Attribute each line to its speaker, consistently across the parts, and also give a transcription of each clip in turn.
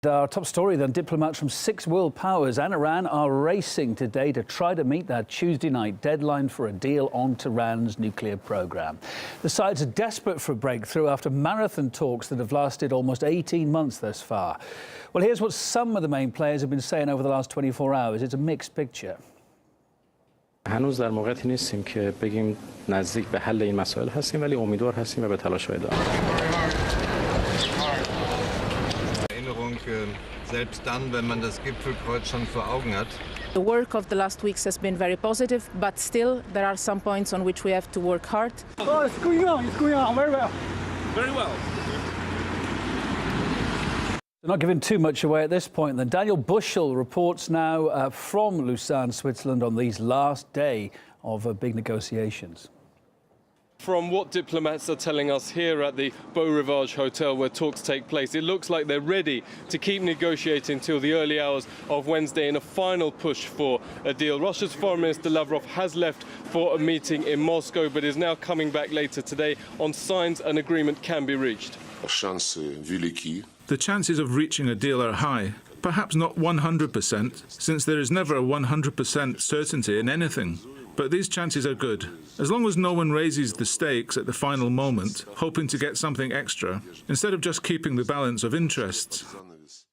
Speaker 1: Our top story then, diplomats from 6 world powers and Iran are racing today to try to meet that Tuesday night deadline for a deal on Tehran's nuclear program. The sides are desperate for a breakthrough after marathon talks that have lasted almost 18 months thus far. Well, here's what some of the main players have been saying over the last 24 hours. It's a mixed picture.
Speaker 2: هنوز در موقعیتی نیستیم که بگیم نزدیک به حل این مسائل هستیم ولی امیدوار هستیم و به تلاش ادامه.
Speaker 3: Selbst dann, wenn man das Gipfelkreuz schon vor Augen hat.
Speaker 4: The work of the last weeks has been very positive, but still there are some points on which we have to work hard.
Speaker 5: Oh, it's going on very well.
Speaker 6: Very well.
Speaker 1: They're not giving too much away at this point. Then Daniel Bushell reports now from Lausanne, Switzerland, on these last day of big negotiations.
Speaker 6: From what diplomats are telling us here at the Beau Rivage Hotel where talks take place, it looks like they're ready to keep negotiating till the early hours of Wednesday in a final push for a deal. Russia's Foreign Minister Lavrov has left for a meeting in Moscow but is now coming back later today on signs an agreement can be reached.
Speaker 7: The chances of reaching a deal are high. Perhaps not 100%, since there is never a 100% certainty in anything. But these chances are good, as long as no one raises the stakes at the final moment, hoping to get something extra, instead of just keeping the balance of interests.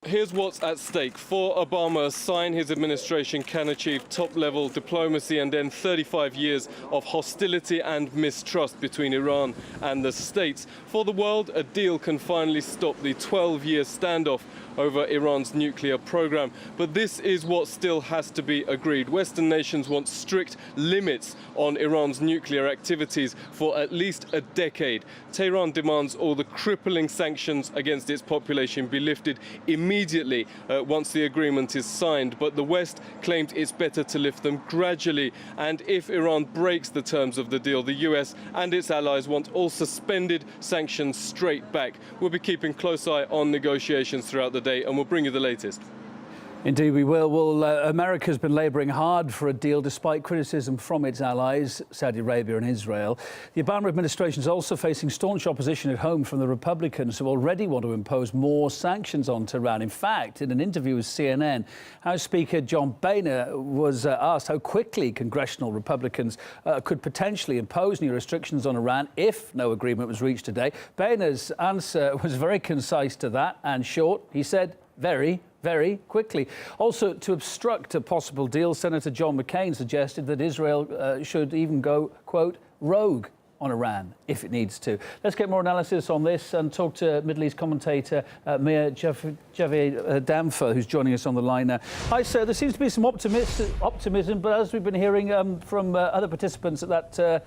Speaker 6: Here's what's at stake. For Obama, a sign his administration can achieve top-level diplomacy and end 35 years of hostility and mistrust between Iran and the States. For the world, a deal can finally stop the 12-year standoff over Iran's nuclear program. But this is what still has to be agreed. Western nations want strict limits on Iran's nuclear activities for at least a decade. Tehran demands all the crippling sanctions against its population be lifted immediately once the agreement is signed. But the West claimed it's better to lift them gradually. And if Iran breaks the terms of the deal, the US and its allies want all suspended sanctions straight back. We'll be keeping close eye on negotiations throughout the day, and we'll bring you the latest.
Speaker 1: Indeed we will. Well, America's been labouring hard for a deal despite criticism from its allies, Saudi Arabia and Israel. The Obama administration is also facing staunch opposition at home from the Republicans who already want to impose more sanctions on Tehran. In fact, in an interview with CNN, House Speaker John Boehner was asked how quickly congressional Republicans could potentially impose new restrictions on Iran if no agreement was reached today. Boehner's answer was very concise to that and short. He said, very quickly. Also, to obstruct a possible deal, Senator John McCain suggested that Israel should even go, quote, rogue on Iran if it needs to. Let's get more analysis on this and talk to Middle East commentator Mir Javed Damfer, who's joining us on the line now. Hi, sir. There seems to be some optimism, but as we've been hearing from other participants at that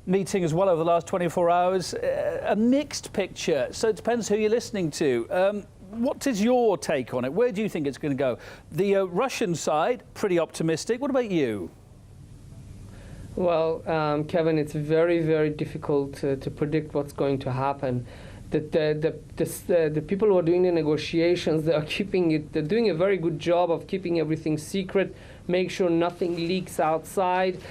Speaker 1: meeting as well over the last 24 hours, a mixed picture. So it depends who you're listening to. What is your take on it? Where do you think it's going to go? The Russian side, pretty optimistic. What about you?
Speaker 8: Well, Kevin, it's very difficult to predict what's going to happen. The people who are doing the negotiations, they're doing a very good job of keeping everything secret, make sure nothing leaks outside.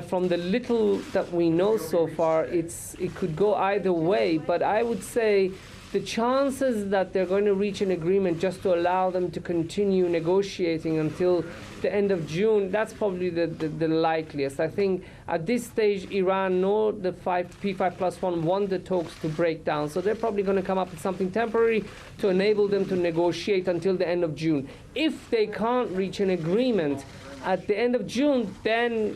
Speaker 8: From the little that we know so far, it could go either way, but I would say the chances that they're going to reach an agreement just to allow them to continue negotiating until the end of June, that's probably the likeliest. I think at this stage, Iran nor the P5+1 want the talks to break down. So they're probably going to come up with something temporary to enable them to negotiate until the end of June. If they can't reach an agreement at the end of June, then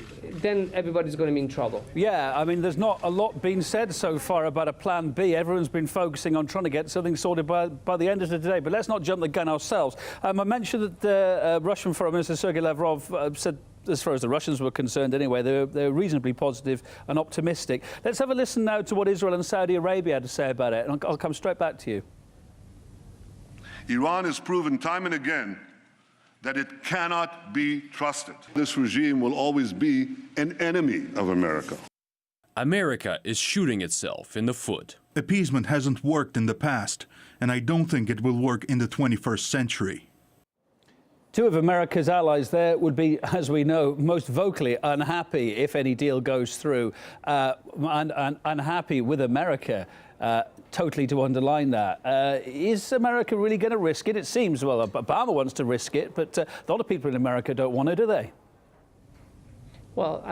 Speaker 8: everybody's going to be in trouble.
Speaker 1: Yeah, I mean, there's not a lot been said so far about a plan B. Everyone's been focusing on trying to get something sorted by the end of the day. But let's not jump the gun ourselves. I mentioned that the Russian Foreign Minister Sergei Lavrov said, as far as the Russians were concerned anyway, they're reasonably positive and optimistic. Let's have a listen now to what Israel and Saudi Arabia had to say about it, and I'll come straight back to you.
Speaker 9: Iran has proven time and again that it cannot be trusted. This regime will always be an enemy of America.
Speaker 10: America is shooting itself in the foot.
Speaker 7: Appeasement hasn't worked in the past, and I don't think it will work in the 21st century.
Speaker 1: Two of America's allies there would be, as we know, most vocally unhappy if any deal goes through, and unhappy with America. Totally to underline that. Is America really going to risk it? It seems, well, Obama wants to risk it, but a lot of people in America don't want to, do they?
Speaker 8: Well,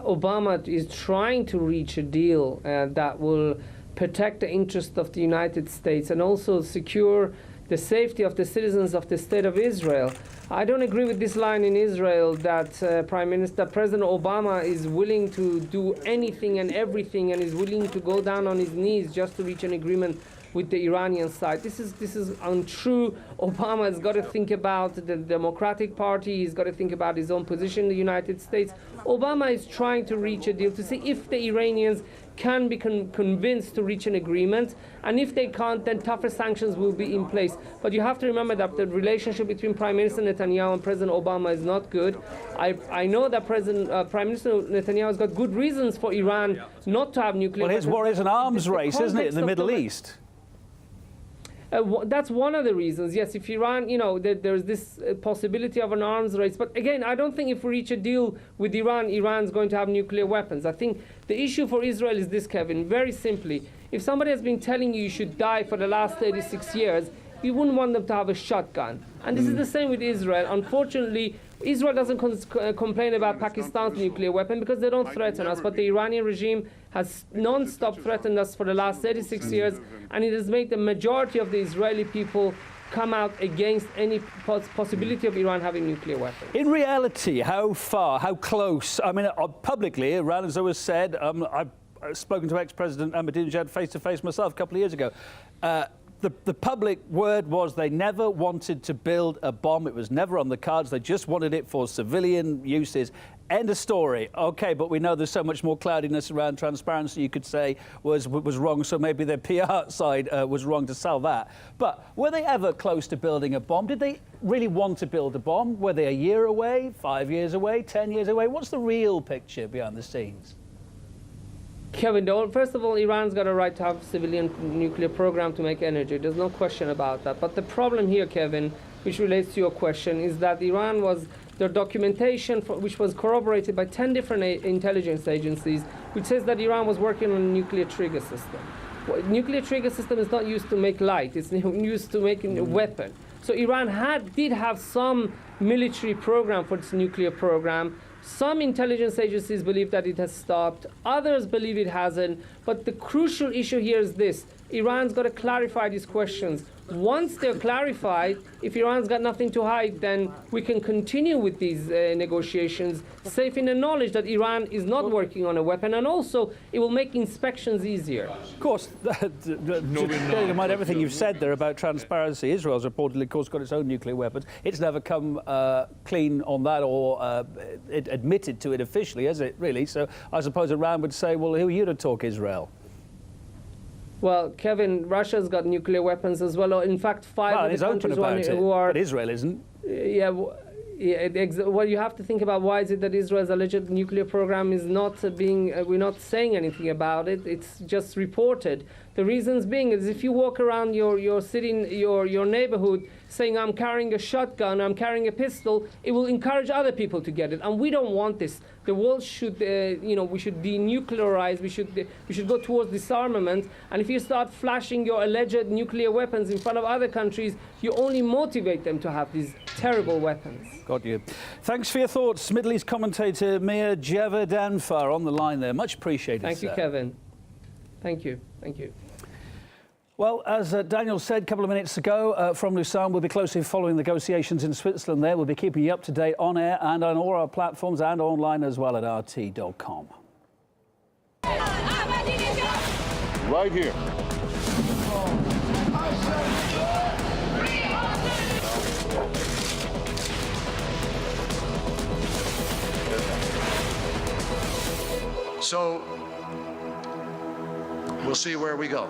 Speaker 8: Obama is trying to reach a deal that will protect the interest of the United States and also secure the safety of the citizens of the State of Israel. I don't agree with this line in Israel that President Obama is willing to do anything and everything and is willing to go down on his knees just to reach an agreement with the Iranian side. This is untrue. Obama has got to think about the Democratic Party. He's got to think about his own position in the United States. Obama is trying to reach a deal to see if the Iranians can be convinced to reach an agreement, and if they can't, then tougher sanctions will be in place. But you have to remember that the relationship between Prime Minister Netanyahu and President Obama is not good. I know that Prime Minister Netanyahu has got good reasons for Iran not to have nuclear weapons.
Speaker 1: Well, his war is an arms race, isn't it, in the Middle East?
Speaker 8: That's one of the reasons. Yes, if Iran, there's this possibility of an arms race. But again, I don't think if we reach a deal with Iran, Iran's going to have nuclear weapons. I think the issue for Israel is this, Kevin, very simply. If somebody has been telling you should die for the last 36 years, you wouldn't want them to have a shotgun. And this is the same with Israel. Unfortunately, Israel doesn't complain about Pakistan's nuclear weapon because they don't threaten us, but the Iranian regime has non-stop threatened us for the last 36 years, and it has made the majority of the Israeli people come out against any possibility of Iran having nuclear weapons.
Speaker 1: In reality, how far, how close? I mean, publicly, Iran, as I was said, I've spoken to ex-President Ahmadinejad face-to-face myself a couple of years ago. The public word was they never wanted to build a bomb. It was never on the cards. They just wanted it for civilian uses. End of story. OK, but we know there's so much more cloudiness around transparency, you could say, was wrong. So maybe their PR side was wrong to sell that. But were they ever close to building a bomb? Did they really want to build a bomb? Were they a year away, 5 years away, 10 years away? What's the real picture behind the scenes?
Speaker 8: Kevin, first of all, Iran's got a right to have a civilian nuclear program to make energy. There's no question about that. But the problem here, Kevin, which relates to your question, is that Iran was, their documentation, which was corroborated by 10 different intelligence agencies, which says that Iran was working on a nuclear trigger system. Well, nuclear trigger system is not used to make light. It's used to make a weapon. So Iran did have some military program for its nuclear program. Some intelligence agencies believe that it has stopped. Others believe it hasn't. But the crucial issue here is this. Iran's got to clarify these questions. Once they're clarified, if Iran's got nothing to hide, then we can continue with these negotiations, safe in the knowledge that Iran is not working on a weapon, and also it will make inspections easier.
Speaker 1: Of course, bearing in mind everything you've said there about transparency, Israel's reportedly, of course, got its own nuclear weapons. It's never come clean on that or admitted to it officially, has it, really? So I suppose Iran would say, well, who are you to talk Israel?
Speaker 8: Well, Kevin, Russia's got nuclear weapons as well. In fact, five of the countries who are...
Speaker 1: But Israel isn't.
Speaker 8: Yeah, well, you have to think about why is it that Israel's alleged nuclear program is not we're not saying anything about it. It's just reported. The reasons being is if you walk around your city, your neighborhood, saying I'm carrying a shotgun, I'm carrying a pistol, it will encourage other people to get it, and we don't want this. The world should, we should denuclearize. We should go towards disarmament. And if you start flashing your alleged nuclear weapons in front of other countries, you only motivate them to have these terrible weapons.
Speaker 1: Got you. Thanks for your thoughts, Middle East commentator Mir Javadanfar on the line there. Much appreciated.
Speaker 8: Thank you, Kevin. Thank you. Thank you.
Speaker 1: Well, as Daniel said a couple of minutes ago, from Lausanne, we'll be closely following negotiations in Switzerland there. We'll be keeping you up to date on air and on all our platforms and online as well at RT.com.
Speaker 9: Right here.
Speaker 11: So we'll see where we go.